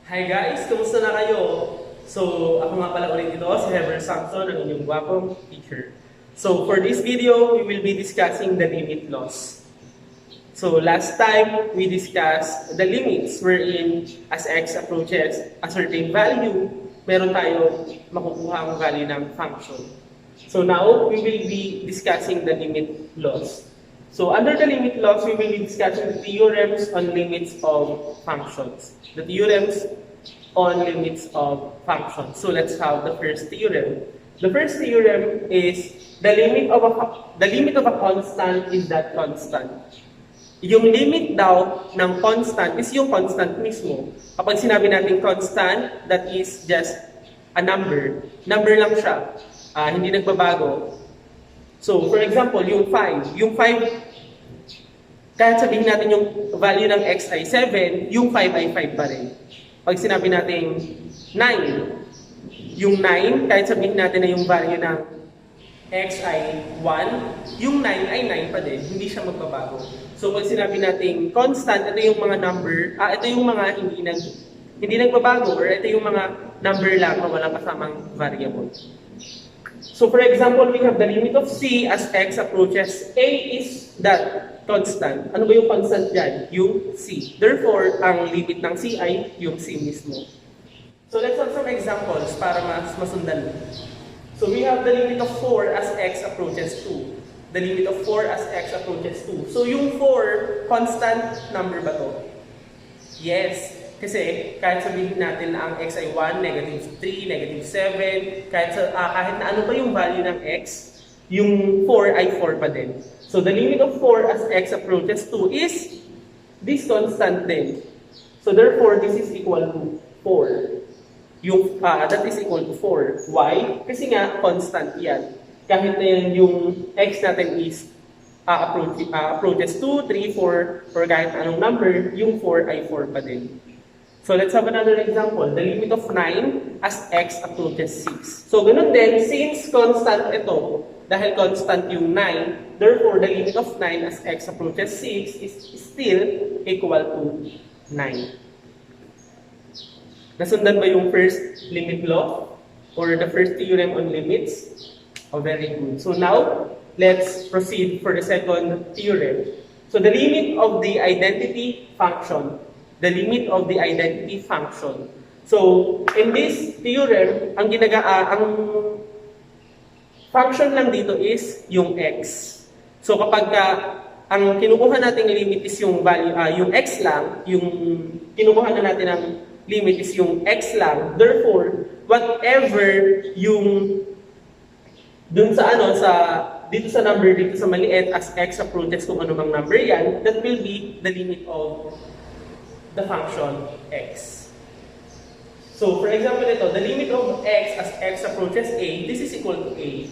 Hi guys! Kumusta na kayo? So, ako nga pala ulit ito, si Hever Samson, ang inyong gwapong teacher. So, for this video, we will be discussing the limit laws. So, last time, we discussed the limits wherein as x approaches a certain value, meron tayo makukuha ang value ng function. So, now, we will be discussing the limit laws. So, under the limit laws, we will be discussing the theorems on limits of functions. The theorems on limits of functions. So, let's have the first theorem. The first theorem is the limit of a constant is that constant. Yung limit daw ng constant is yung constant mismo. Kapag sinabi natin constant, that is just a number. Number lang siya. Hindi nagbabago. So, for example, yung 5. Yung 5, kahit sabihin natin yung value ng x ay 7, yung 5 ay 5 pa rin. Pag sinabi natin 9, yung 9, kahit sabihin natin na yung value ng x ay 1, yung 9 ay 9 pa din. Hindi siya magbabago. So, pag sinabi natin constant, ito yung mga number, ito yung mga hindi nagbabago, or ito yung mga number lang na walang kasamang variable. So, for example, we have the limit of c as x approaches a is that constant. Ano ba yung constant dyan? Yung c. Therefore, ang limit ng c ay yung c mismo. So, let's have some examples para mas masundan. So, we have the limit of 4 as x approaches 2. The limit of 4 as x approaches 2. So, yung 4, constant number ba to? Yes. Kasi kahit sabihin natin na ang x ay 1, negative 3, negative 7, kahit na ano pa yung value ng x, yung 4 ay 4 pa din. So the limit of 4 as x approaches 2 is this constant din. So therefore, this is equal to 4. That is equal to 4. Why? Kasi nga, constant yan. Kahit na yan yung x natin is approaches 2, 3, 4, or kahit anong number, yung 4 ay 4 pa din. So, let's have another example. The limit of 9 as x approaches 6. So, ganun din, since constant ito, dahil constant yung 9, therefore, the limit of 9 as x approaches 6 is still equal to 9. Nasundan ba yung first limit law? Or the first theorem on limits? Oh, very good. So, now, let's proceed for the second theorem. So, the limit of the identity function. The limit of the identity function. So, in this theorem, ang function lang dito is yung x. So, kapag ang kinukuha nating limit is yung value, yung x lang, yung kinukuha na natin ang limit is yung x lang. Therefore, whatever yung dun sa dito sa number, dito sa maliit, as x approaches kung ano mang number yan, that will be the limit of the function x. So, for example, ito, the limit of x as x approaches a, this is equal to a.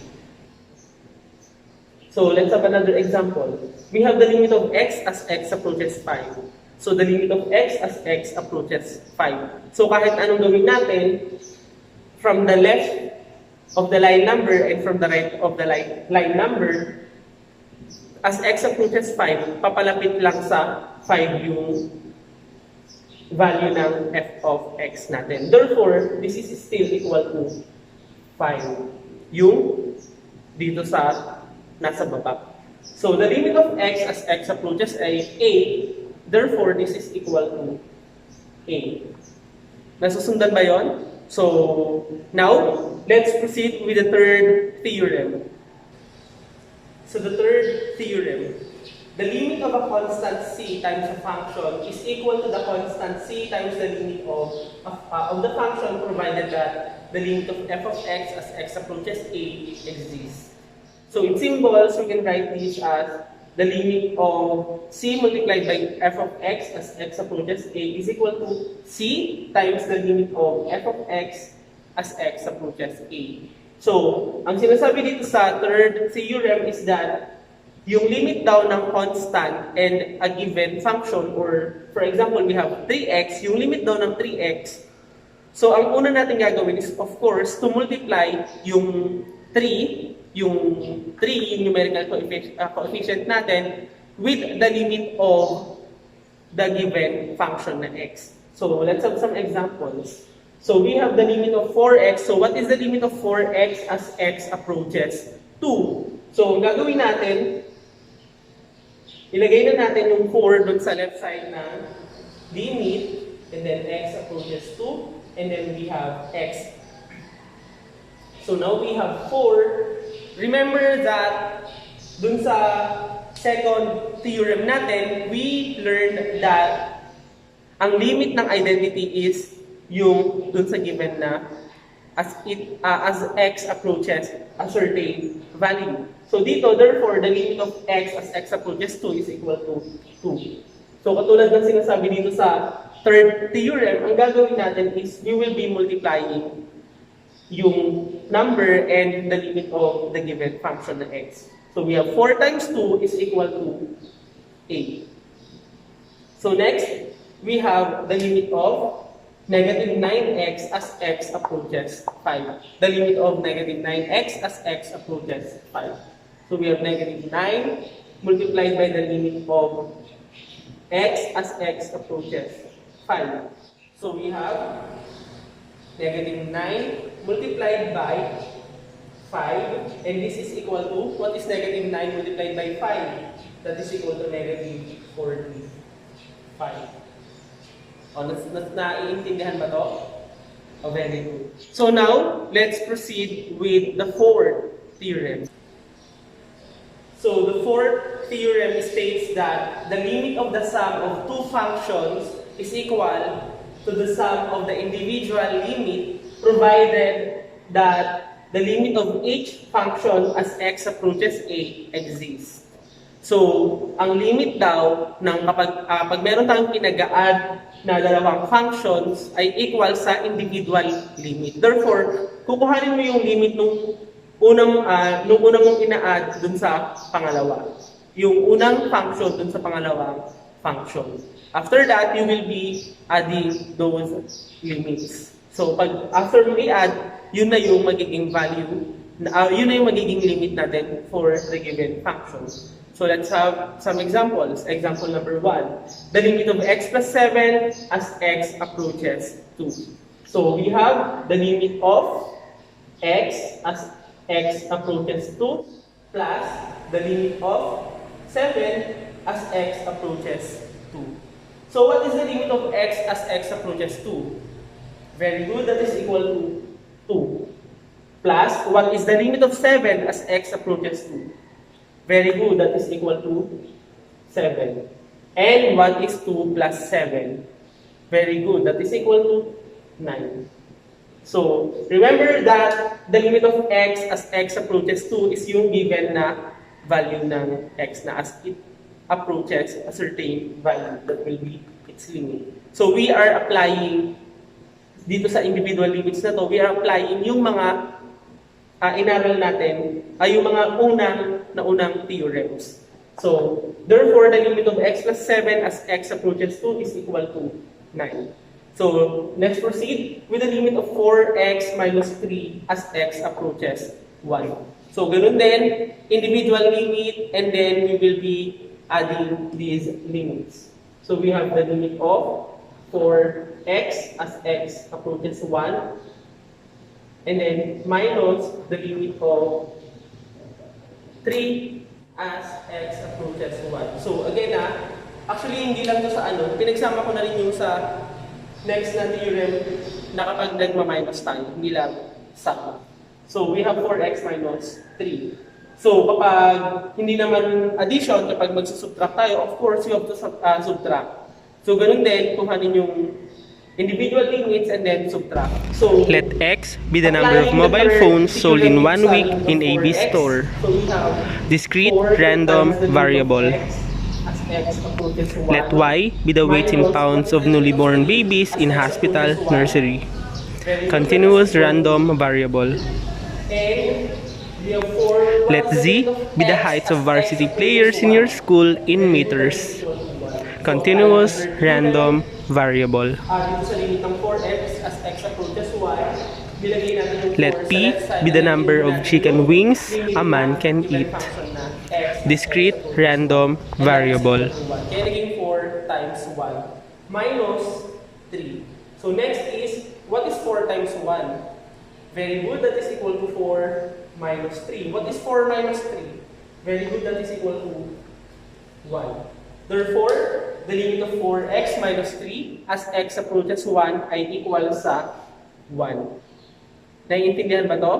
So, let's have another example. We have the limit of x as x approaches 5. So, the limit of x as x approaches 5. So, kahit anong gawin natin, from the left of the line number and from the right of the line number, as x approaches 5, papalapit lang sa 5 yung value ng f of x natin. Therefore, this is still equal to 5. Yung dito sa nasa baba. So, the limit of x as x approaches ay a. Therefore, this is equal to a. Nasusundan ba yon? So, now, let's proceed with the third theorem. So, the third theorem. The limit of a constant c times a function is equal to the constant c times the limit of the function, provided that the limit of f of x as x approaches a exists. So in symbols, we can write this as the limit of c multiplied by f of x as x approaches a is equal to c times the limit of f of x as x approaches a. So, ang sinasabi dito sa third theorem is that yung limit daw ng constant and a given function, or for example, we have 3x, yung limit daw ng 3x. So, ang una natin gagawin is, of course, to multiply yung 3, yung numerical coefficient natin with the limit of the given function na x. So let's have some examples. So we have the limit of 4x. So what is the limit of 4x as x approaches 2? So ang gagawin natin, ilagay na natin yung 4 dun sa left side ng limit, and then x approaches 2, and then we have x. So now we have 4. Remember that dun sa second theorem natin, we learned that ang limit ng identity is yung dun sa given na as x approaches a certain value. So dito, therefore, the limit of x as x approaches 2 is equal to 2. So katulad ng sinasabi dito sa third theorem, ang gagawin natin is we will be multiplying yung number and the limit of the given function na x. So we have 4 times 2 is equal to 8. So next, we have the limit of negative 9x as x approaches 5. The limit of negative 9x as x approaches 5. So we have negative 9 multiplied by the limit of x as x approaches 5. So we have negative 9 multiplied by 5, and this is equal to, what is negative 9 multiplied by 5? That is equal to negative 45. Naiintindihan ba to? Oh, very good. So now, let's proceed with the fourth theorem. So the fourth theorem states that the limit of the sum of two functions is equal to the sum of the individual limit provided that the limit of each function as x approaches a exists. So, ang limit daw ng pag meron tayong pinag-a-add na dalawang functions ay equal sa individual limit. Therefore, kukuhanin mo yung limit nung unang mong ina-add dun sa pangalawa. Yung unang function dun sa pangalawang function. After that, you will be adding those limits. So, after mo i-add, yun na yung magiging value, yun na yung magiging limit natin for the given function. So let's have some examples. Example number 1. The limit of x plus 7 as x approaches 2. So we have the limit of x as x approaches 2 plus the limit of 7 as x approaches 2. So what is the limit of x as x approaches 2? Very good, that is equal to 2. Plus, what is the limit of 7 as x approaches 2? Very good, that is equal to 7. And what is 2 plus 7? Very good, that is equal to 9. So, remember that the limit of x as x approaches 2 is yung given na value ng x na as it approaches a certain value that will be its limit. So, we are applying dito sa individual limits na to, we are applying yung mga inaral natin ay yung mga unang theorems. So, therefore, the limit of x plus 7 as x approaches 2 is equal to 9. So, let's proceed with the limit of 4x minus 3 as x approaches 1. So, ganun din, individual limit, and then we will be adding these limits. So, we have the limit of 4x as x approaches 1, and then minus the limit of 3 as x approaches 1. So again actually hindi lang to sa pinagsama ko na rin yung sa next na theorem na kapag nagma-minus tayo, hindi lang sa. So we have 4x minus 3. So kapag hindi naman addition, kapag magsusubtract tayo, of course you have to subtract. So ganun din, kuhanin yung individual limits and then subtract. So let x be the number of mobile phones sold in 1 week in AB store. So we have Discrete random variable. Let y be the weight in pounds of newly born babies in hospital nursery. Continuous random variable. Let z be the heights of varsity players in your school in meters. Continuous random variable. Let p be the number of chicken wings a man can eat. Discrete random variable. Kaya naging 4 times 1 minus 3. So next is, what is 4 times 1? Very good, that is equal to 4 minus 3. What is 4 minus 3? Very good, that is equal to 1. Therefore, the limit of 4x minus 3 as x approaches 1 ay equal sa 1. Naiintindihan ba to?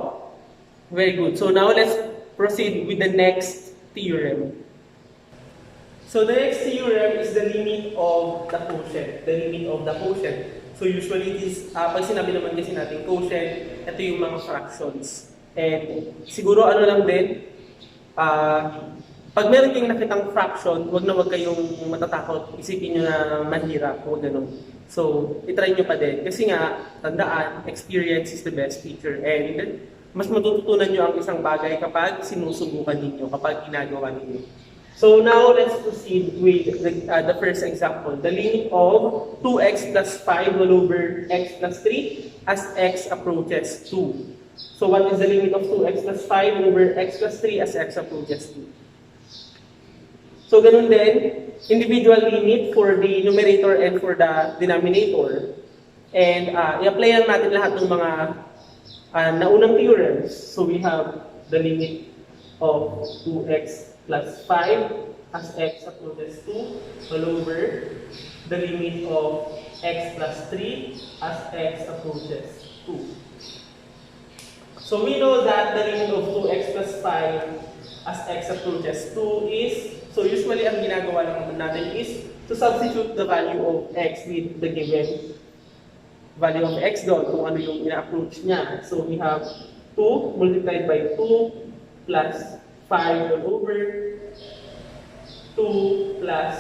Very good. So now let's proceed with the next theorem. So the next theorem is the limit of the quotient. The limit of the quotient. So usually it is, pag sinabi naman kasi natin quotient, ito yung mga fractions. And siguro ano lang din, pag meron kayong nakitang fraction, wag kayong matatakot. Isipin nyo na mahirap o ganun. So, itry nyo pa din. Kasi nga, tandaan, experience is the best teacher. And mas matututunan nyo ang isang bagay kapag sinusubukan ninyo, kapag ginagawa ninyo. So now, let's proceed with the first example. The limit of 2x plus 5 all over x plus 3 as x approaches 2. So what is the limit of 2x plus 5 over x plus 3 as x approaches 2? So ganun din, individual limit for the numerator and for the denominator. And i-apply lang natin lahat ng mga naunang theorems. So we have the limit of 2x plus 5 as x approaches 2 all over the limit of x plus 3 as x approaches 2. So we know that the limit of 2x plus 5 as x approaches 2 is, so usually ang ginagawa lang natin is to substitute the value of x with the given value of x doon, kung ano yung ina-approach niya. So we have 2 multiplied by 2 plus 5 all over 2 plus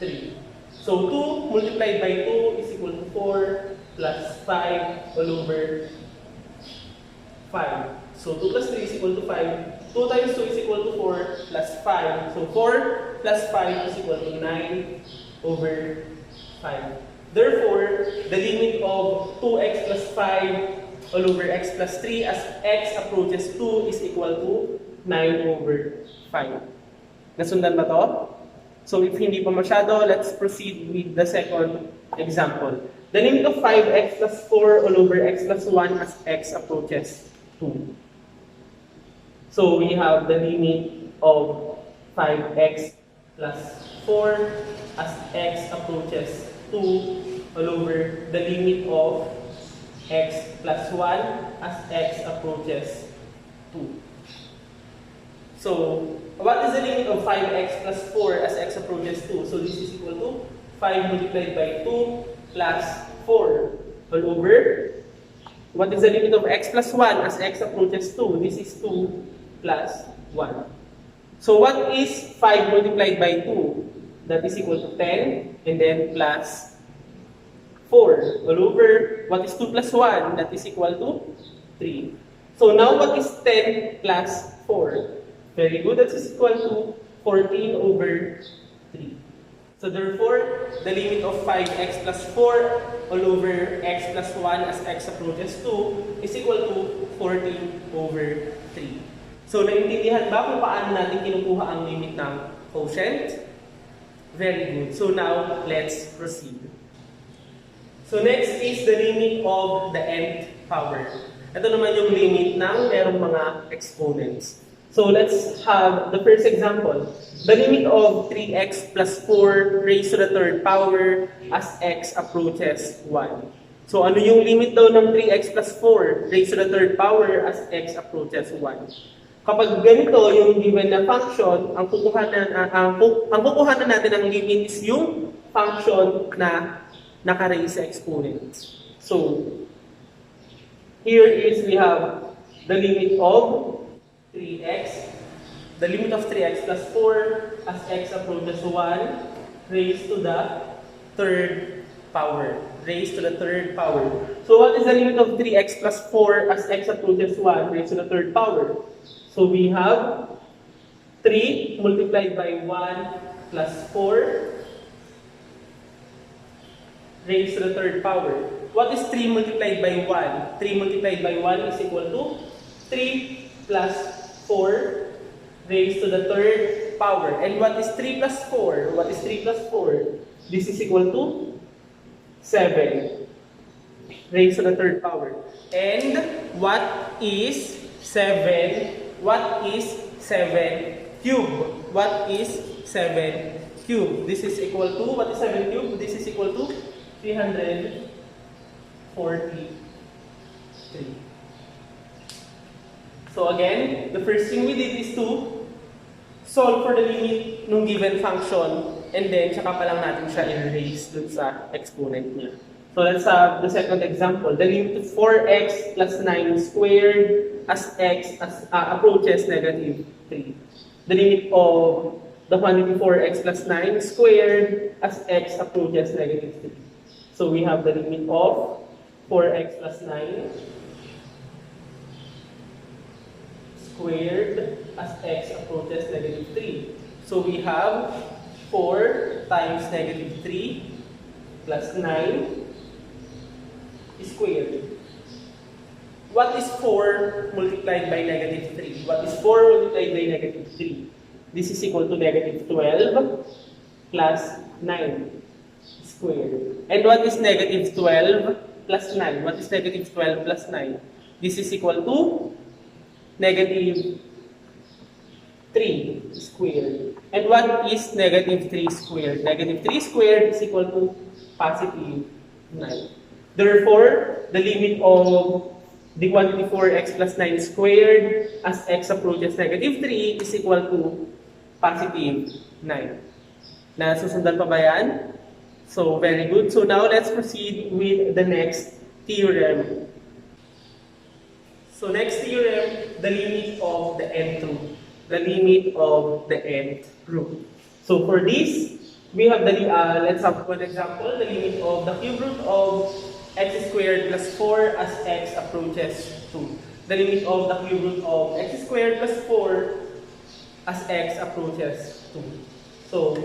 3. So 2 multiplied by 2 is equal to 4 plus 5 all over 5. So 2 plus 3 is equal to 5. 2 times 2 is equal to 4 plus 5. So 4 plus 5 is equal to 9 over 5. Therefore, the limit of 2x plus 5 all over x plus 3 as x approaches 2 is equal to 9 over 5. Nasundan ba to? So if hindi pa masyado, let's proceed with the second example. The limit of 5x plus 4 all over x plus 1 as x approaches 2. So we have the limit of 5x plus 4 as x approaches 2 all over the limit of x plus 1 as x approaches 2. So, what is the limit of 5x plus 4 as x approaches 2? So, this is equal to 5 multiplied by 2 plus 4 all over. What is the limit of x plus 1 as x approaches 2? This is 2 plus 1. So, what is 5 multiplied by 2? That is equal to 10 and then plus 4 all over. What is 2 plus 1? That is equal to 3. So, now what is 10 plus 4? Very good, that is equal to 14 over 3. So therefore, the limit of 5x plus 4 all over x plus 1 as x approaches 2 is equal to 14 over 3. So naintindihan ba kung paano natin kinukuha ang limit ng quotient? Very good. So now, let's proceed. So next is the limit of the nth power. Ito naman yung limit ng merong mga exponents. So let's have the first example. The limit of 3x plus 4 raised to the third power as x approaches 1. So ano yung limit daw ng 3x plus 4 raised to the third power as x approaches 1? Kapag ganito yung given na function, ang kukuhanan natin ng limit is yung function na naka-raise sa exponent. So here is we have the limit of 3x, the limit of 3x plus 4 as x approaches 1 raised to the third power. Raised to the third power. So what is the limit of 3x plus 4 as x approaches 1 raised to the third power? So we have 3 multiplied by 1 plus 4 raised to the third power. What is 3 multiplied by 1? 3 multiplied by 1 is equal to 3 plus 4 raised to the third power. And what is 3 plus 4? What is 3 plus 4? This is equal to 7 raised to the third power. And what is 7? What is 7 cube? What is 7 cube? This is equal to, what is 7 cube? This is equal to 343. So again, the first thing we did is to solve for the limit ng given function, and then tsaka pa lang natin siya i-raise dun sa exponent niya. So let's have the second example. The limit of 4x plus 9 squared as x approaches negative 3. The limit of the quantity 4x plus 9 squared as x approaches negative 3. So we have the limit of 4x plus 9 squared as x approaches negative 3. So we have 4 times negative 3 plus 9 squared. What is 4 multiplied by negative 3? What is 4 multiplied by negative 3? This is equal to negative 12 plus 9 squared. And what is negative 12 plus 9? What is negative 12 plus 9? This is equal to negative 3 squared. And what is negative 3 squared? Negative 3 squared is equal to positive 9. Therefore, the limit of the quantity 4x plus 9 squared as x approaches negative 3 is equal to positive 9. Nasusundan pa ba yan? So, very good. So now, let's proceed with the next theorem. So next theorem, the limit of the nth root. The limit of the nth root. So for this, we have the, let's have one example, the limit of the cube root of x squared plus 4 as x approaches 2. The limit of the cube root of x squared plus 4 as x approaches 2. So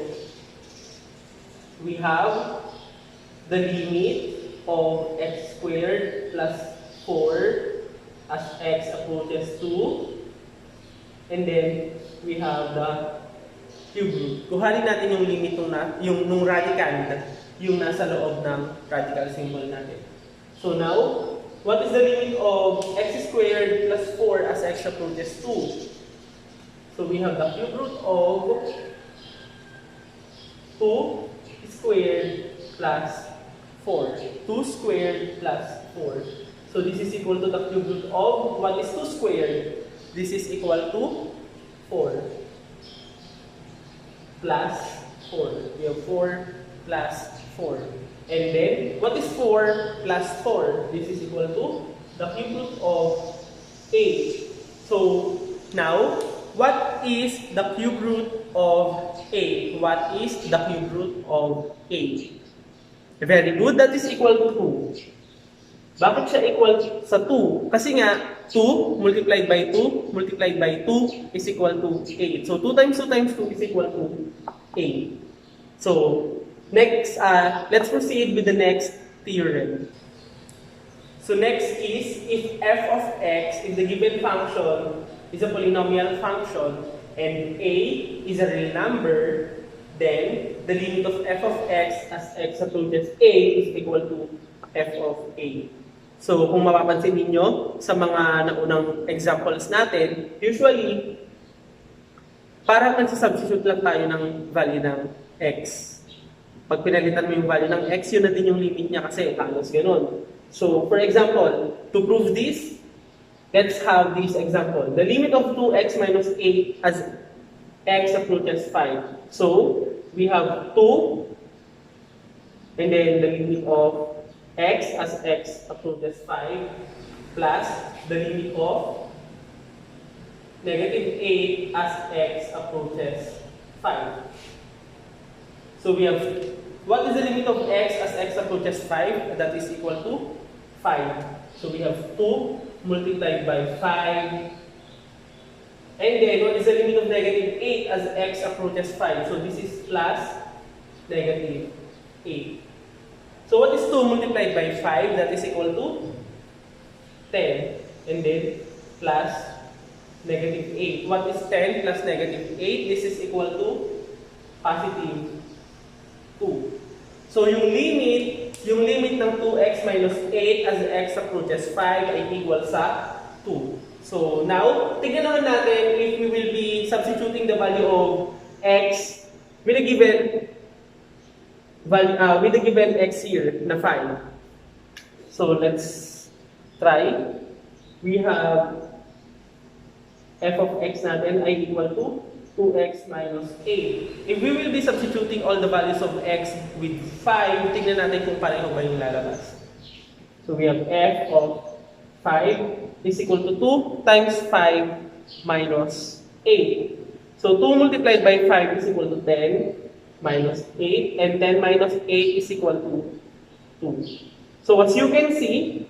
we have the limit of x squared plus 4 as x approaches 2, and then we have the cube root. Kuhanin natin yung limit nung radical, yung nasa loob ng radical symbol natin. So now, what is the limit of x squared plus 4 as x approaches 2? So we have the cube root of 2 squared plus 4. 2 squared plus 4. So this is equal to the cube root of, what is 2 squared? This is equal to 4 plus 4. We have 4 plus 4. And then, what is 4 plus 4? This is equal to the cube root of 8. So now, what is the cube root of 8? What is the cube root of 8? Very good. That is equal to 2. Bakit siya equal sa 2? Kasi nga, 2 multiplied by 2 multiplied by 2 is equal to 8. So 2 times 2 times 2 is equal to 8. So, next, let's proceed with the next theorem. So next is, if f of x in the given function is a polynomial function and a is a real number, then the limit of f of x as x approaches a is equal to f of a. So, kung mapapansin ninyo sa mga naunang examples natin, usually, parang nagsasubstitute lang tayo ng value ng x. Pag pinalitan mo yung value ng x, yun na din yung limit niya kasi halos ganun. So, for example, to prove this, let's have this example. The limit of 2x minus 8 as x approaches 5. So, we have 2, and then the limit of x as x approaches 5 plus the limit of negative 8 as x approaches 5. So we have, what is the limit of x as x approaches 5? That is equal to 5. So we have 2 multiplied by 5. And then, what is the limit of negative 8 as x approaches 5? So this is plus negative 8. So what is 2 multiplied by 5? That is equal to 10. And then plus negative 8. What is 10 plus negative 8? This is equal to positive 2. So yung limit yung limit ng 2x minus 8 as x approaches 5 ay equal sa 2. So now, tignan naman natin if we will be substituting the value of x with a given x here na 5. So let's try. We have f of x natin ay equal to 2x minus 8. If we will be substituting all the values of x with 5, tingnan natin kung pareho ba yung lalabas. So we have f of 5 is equal to 2 times 5 minus 8. So 2 multiplied by 5 is equal to 10 minus 8, and 10 minus 8 is equal to 2. So as you can see,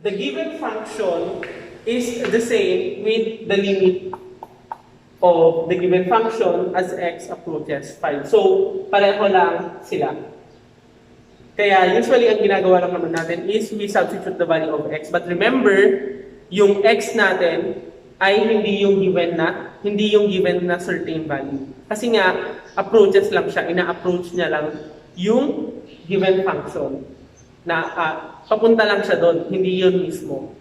the given function is the same with the limit of the given function as x approaches 5. So, pareho lang sila. Kaya usually ang ginagawa lang naman natin is we substitute the value of x. But remember, yung x natin ay hindi yung given na certain value. Kasi nga, approaches lang siya, ina-approach niya lang yung given function na papunta lang siya doon, hindi yun mismo.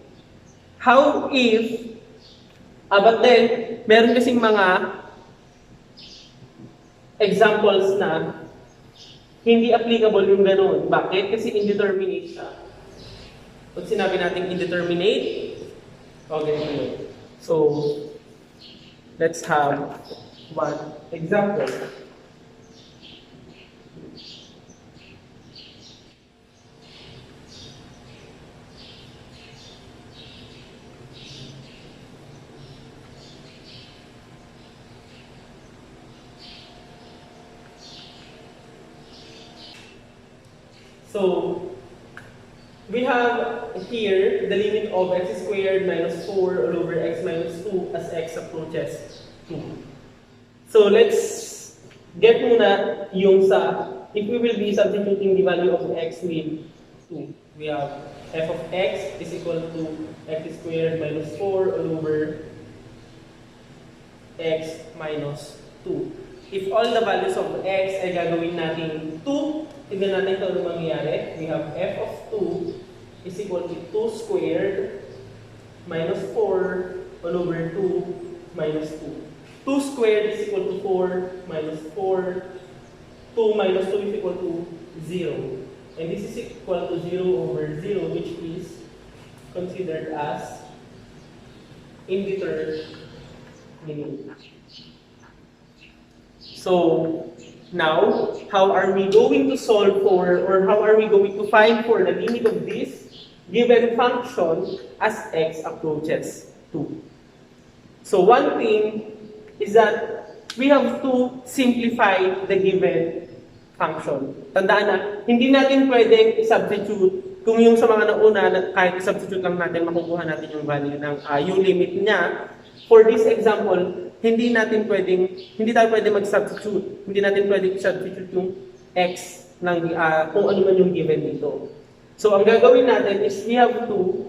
How if, but then, meron kasing mga examples na hindi applicable yung gano'n. Bakit? Kasi indeterminate siya. Pag sinabi natin indeterminate, okay. So, let's have one example. So, we have here the limit of x squared minus 4 all over x minus 2 as x approaches 2. So, let's get muna yung sa, if we will be substituting the value of x with 2. We have f of x is equal to x squared minus 4 all over x minus 2. If all the values of x ay gagawin natin 2, tignan natin ito ano mangyayari. We have f of 2 is equal to 2 squared minus 4 all over 2 minus 2. 2 squared is equal to 4 minus 4. 2 minus 2 is equal to 0. And this is equal to 0 over 0, which is considered as indeterminate. So, now, how are we going to solve for, or how are we going to find for the limit of this given function as x approaches 2? So, one thing is that we have to simplify the given function. Tandaan na, hindi natin pwedeng i-substitute, kung yung sa mga nauna, kahit i-substitute lang natin, makukuha natin yung value ng yung limit niya. For this example, hindi tayo pwedeng mag-substitute. Hindi natin pwedeng i-substitute yung x ng kung ano man yung given dito. So, ang gagawin natin is we have to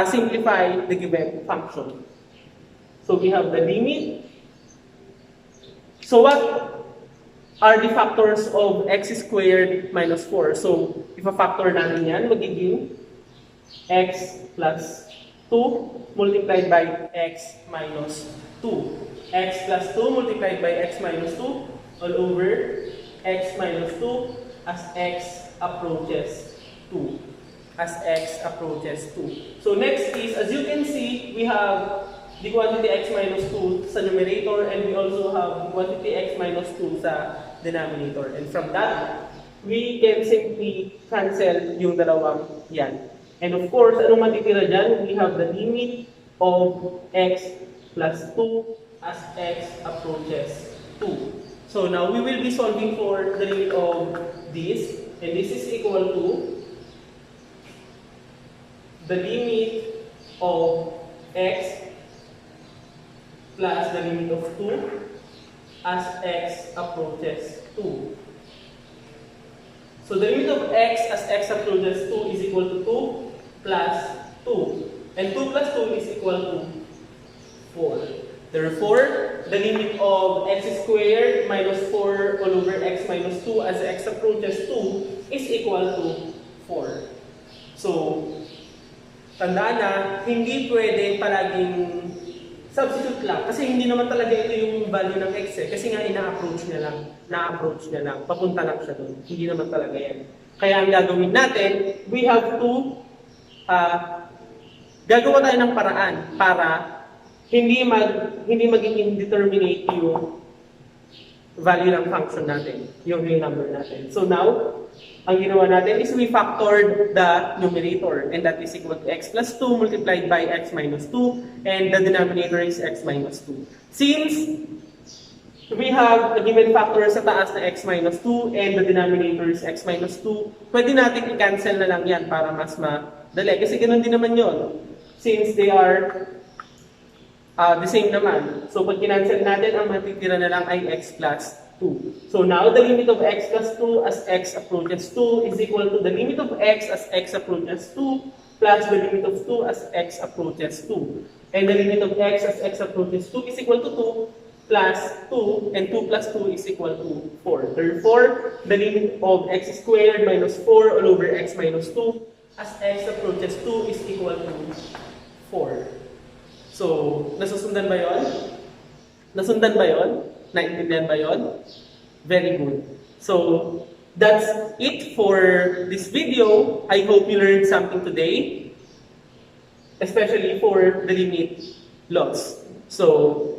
simplify the given function. So, we have the limit. So, what are the factors of x squared minus 4? So, if a-factor natin yan, magiging x plus 2 multiplied by x minus 2. X plus 2 multiplied by x minus 2 all over x minus 2 as x approaches 2. As x approaches 2. So next is, as you can see, we have the quantity x minus 2 sa numerator, and we also have the quantity x minus 2 sa denominator. And from that, we can simply cancel yung dalawang yan. And of course, anong matitira dyan? We have the limit of x plus 2 as x approaches 2. So now, we will be solving for the limit of this. And this is equal to the limit of x plus the limit of 2 as x approaches 2. So the limit of x as x approaches 2 is equal to 2 plus 2. And 2 plus 2 is equal to 4. Therefore, the limit of x squared minus 4 all over x minus 2 as x approaches 2 is equal to 4. So, tandaan na, hindi pwede palaging substitute lang. Kasi hindi naman talaga ito yung value ng x eh. Kasi nga ina-approach niya lang. Na-approach niya lang. Papunta lang siya doon. Hindi naman talaga yan. Kaya ang gagawin natin, we have to gagawa tayo ng paraan para hindi maging indeterminate yung value ng function natin, yung real number natin. So now, ang ginawa natin is we factored the numerator, and that is equal to x plus 2 multiplied by x minus 2, and the denominator is x minus 2. Since we have a given factor sa taas na x minus 2, and the denominator is x minus 2, pwede natin i-cancel na lang yan para mas madali. Kasi ganun din naman yun. Since they are the same naman. So pag kinancel natin, ang matitira na lang ay x plus 2. So now the limit of x plus 2 as x approaches 2 is equal to the limit of x as x approaches 2 plus the limit of 2 as x approaches 2. And the limit of x as x approaches 2 is equal to 2 plus 2, and 2 plus 2 is equal to 4. Therefore, the limit of x squared minus 4 all over x minus 2 as x approaches 2 is equal to 4. So, nasusundan ba yon? Nasundan ba yon? Naintindihan ba yon? Very good. So, that's it for this video. I hope you learned something today, especially for the limit laws. So,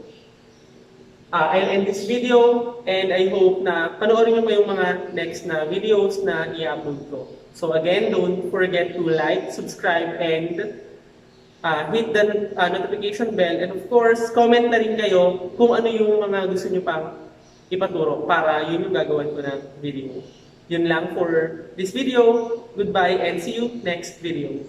I'll end this video, and I hope na panoorin nyo pa yung mga next na videos na i-upload ko. So again, don't forget to like, subscribe, and hit the notification bell, and of course, comment na rin kayo kung ano yung mga gusto nyo pang ipaturo para yun yung gagawin ko ng video. Yun lang for this video. Goodbye and see you next video.